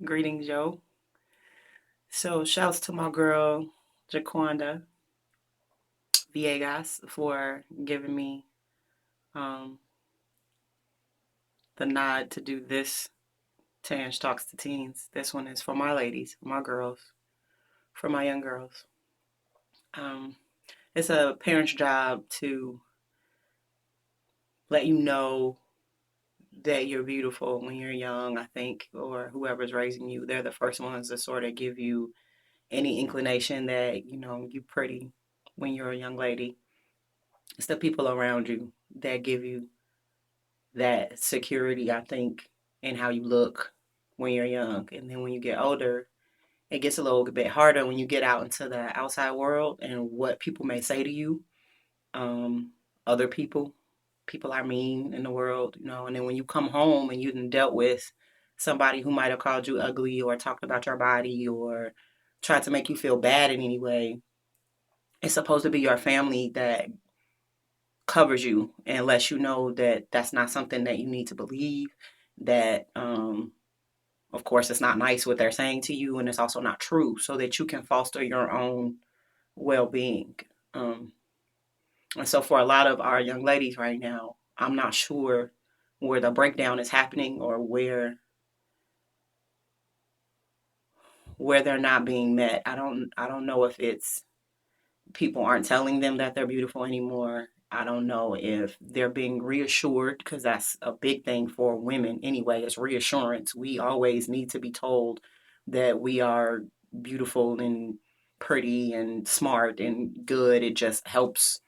Greetings, yo. So, shouts to my girl, Jaquanda Viegas, for giving me um, the nod to do this Tanj Talks to Teens. This one is for my ladies, my girls, for my young girls. Um, it's a parent's job to let you know that you're beautiful when you're young, I think, or whoever's raising you. They're the first ones to sort of give you any inclination that, you're pretty when you're a young lady. It's the people around you that give you that security, I think, in how you look when you're young. And then when you get older, it gets a little bit harder when you get out into the outside world and what people may say to you, other people, people are mean in the world. And then when you come home and you've dealt with somebody who might have called you ugly or talked about your body or tried to make you feel bad in any way, it's supposed to be your family that covers you and lets you know that that's not something that you need to believe. That, of course, it's not nice what they're saying to you, and it's also not true, so that you can foster your own well being. Um, and so, for a lot of our young ladies right now, I'm not sure where the breakdown is happening or where they're not being met. I don't know if it's people aren't telling them that they're beautiful anymore. I don't know if they're being reassured, because that's a big thing for women anyway, is reassurance. We always need to be told that we are beautiful and pretty and smart and good. It just helps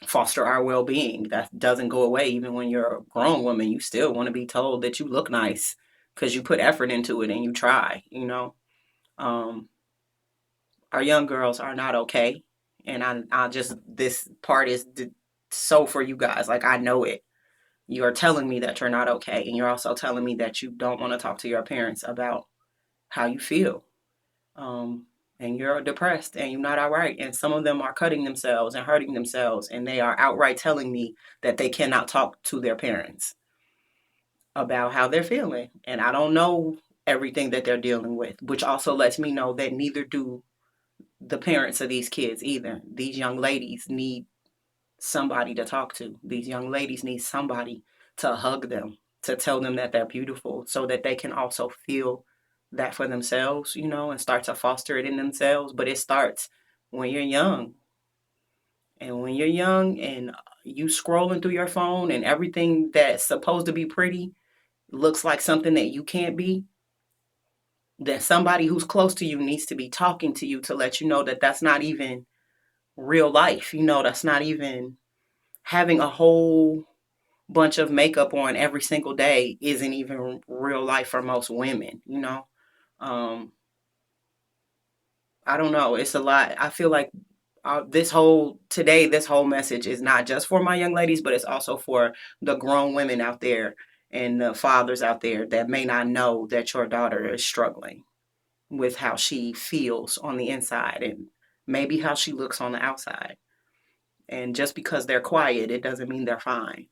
foster our well being. That doesn't go away. Even when you're a grown woman, you still want to be told that you look nice because you put effort into it and you try. Um, our young girls are not okay. And I just, this part is so for you guys. Like, I know it. You are telling me that you're not okay. And you're also telling me that you don't want to talk to your parents about how you feel. Um, and you're depressed and you're not all right. And some of them are cutting themselves and hurting themselves. And they are outright telling me that they cannot talk to their parents about how they're feeling. And I don't know everything that they're dealing with, which also lets me know that neither do the parents of these kids either. These young ladies need somebody to talk to. These young ladies need somebody to hug them, to tell them that they're beautiful, so that they can also feel that for themselves, and start to foster it in themselves. But it starts when you're young. And when you're young and you scrolling through your phone and everything that's supposed to be pretty looks like something that you can't be, then somebody who's close to you needs to be talking to you to let you know that that's not even real life. That's not even having a whole bunch of makeup on every single day isn't even real life for most women. Um, I don't know. It's a lot. I feel like this whole message is not just for my young ladies, but it's also for the grown women out there and the fathers out there that may not know that your daughter is struggling with how she feels on the inside and maybe how she looks on the outside. And just because they're quiet, it doesn't mean they're fine.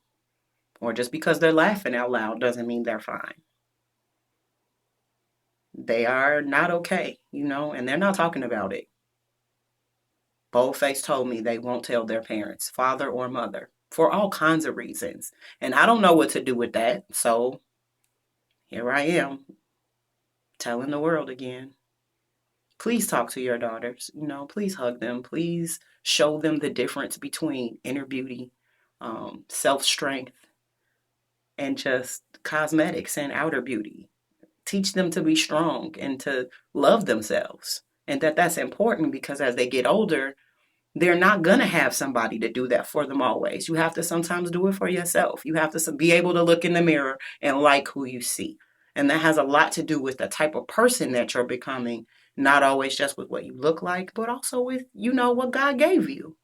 Or just because they're laughing out loud doesn't mean they're fine. They are not okay, and they're not talking about it. Boldface told me they won't tell their parents, father or mother, for all kinds of reasons. And I don't know what to do with that. So here I am telling the world again. Please talk to your daughters, please hug them. Please show them the difference between inner beauty, self strength, and just cosmetics and outer beauty. Teach them to be strong and to love themselves. And that's important because as they get older, they're not going to have somebody to do that for them always. You have to sometimes do it for yourself. You have to be able to look in the mirror and like who you see. And that has a lot to do with the type of person that you're becoming, not always just with what you look like, but also with what God gave you.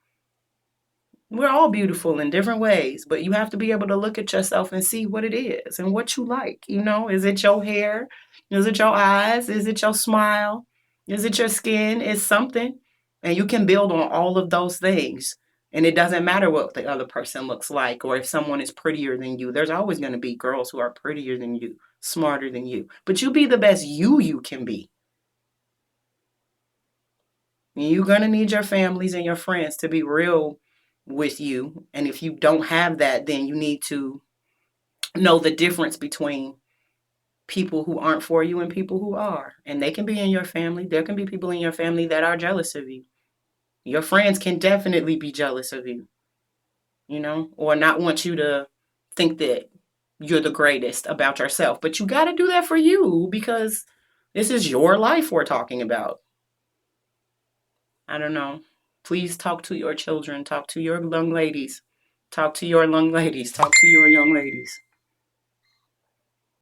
We're all beautiful in different ways, but you have to be able to look at yourself and see what it is and what you like. Is it your hair? Is it your eyes? Is it your smile? Is it your skin? It's something. And you can build on all of those things And it doesn't matter what the other person looks like or if someone is prettier than you. There's always going to be girls who are prettier than you, smarter than you. But you be the best you can be. And you're going to need your families and your friends to be real with you. And if you don't have that, then you need to know the difference between people who aren't for you and people who are. And they can be in your family. There can be people in your family that are jealous of you. Your friends can definitely be jealous of you, or not want you to think that you're the greatest about yourself. But you got to do that for you because this is your life we're talking about. I don't know. Please talk to your children, talk to your young ladies, talk to your young ladies.